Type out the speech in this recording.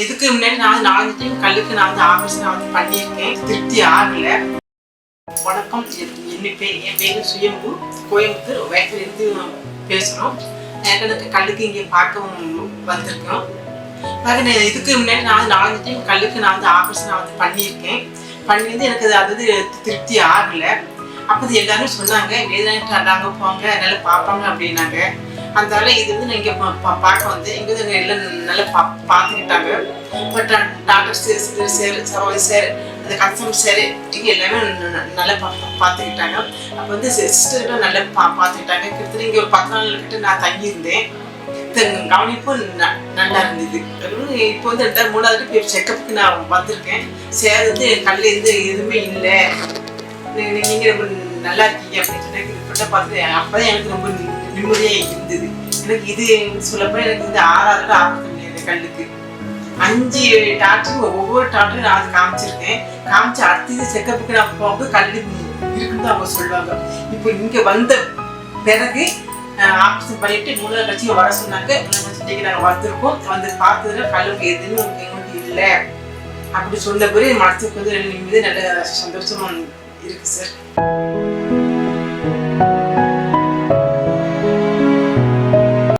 இதுக்கு முன்னாடி நான் 4 டைம் கல்லுக்கு நான் ஆபரேஷன் பண்ணியிருக்கேன். திருப்தி ஆகல. வணக்கம், என் பேர் சுயம்பு, கோயம்புத்தூர் வேட்டிலிருந்து பேசுகிறோம். எனக்கு கல்லுக்கு இங்கே பார்க்கவும் வந்திருக்கோம். இதுக்கு முன்னாடி நான் 4 டைம் கல்லுக்கு நான் ஆபரேஷன் பண்ணியிருக்கேன். பண்ணியிருந்து எனக்கு அது திருப்தி ஆகல. அப்போது எல்லாருமே சொன்னாங்க, வேதனை போங்க, நல்லா பார்ப்பாங்க அப்படின்னாங்க. அதனால இது வந்து நீங்கள் பார்க்க வந்து இங்கே வந்து எல்லாம் நல்லா பார்த்துக்கிட்டாங்க. பட் டாக்டர் சார் அந்த கஸ்டமர் சார் இங்கே எல்லாமே நல்லா பார்த்துக்கிட்டாங்க. அப்போ வந்து சிஸ்டர்கிட்ட நல்லா பார்த்துக்கிட்டாங்க. கிட்டத்தட்ட இங்கே ஒரு 10 நாள் கிட்ட நான் தங்கியிருந்தேன். கவனிப்பும் நல்லா இருந்தது. இப்போ வந்து 3வது போய் செக்கப்புக்கு நான் வந்திருக்கேன். சார் வந்து கல்ல எதுவுமே இல்லை, நீங்கள் ரொம்ப நல்லா இருக்கீங்க அப்படின்னு சொல்லி பார்த்து அப்போதான் எனக்கு ரொம்ப நிம்மதியாக இருந்தது. எனக்கு இது சொல்லப்போ எனக்கு வந்து 6வது ஆபத்து முடியாது. கல்லுக்கு 5 டாக்டர், ஒவ்வொரு டாக்டரும் நான் அது காமிச்சிருக்கேன். காமிச்சு அடுத்தது செக்கப்புக்கு நான் போகும்போது கல் இருக்குன்னு அவங்க சொல்லுவாங்க. இப்போ இங்கே வந்த பிறகு ஆபரேஷன் பண்ணிட்டு 3வது கட்சியை வர சொன்னாங்க. 3வது கட்சிக்கு நாங்கள் வந்திருக்கோம். வந்து பார்த்ததுல கல்லுக்கு எதுவும் எங்களுக்கு இல்லை அப்படி சொன்ன பிறகு மனசுக்கு வந்து நிம்மதி நல்ல சந்தோஷமா இருக்கு சார்.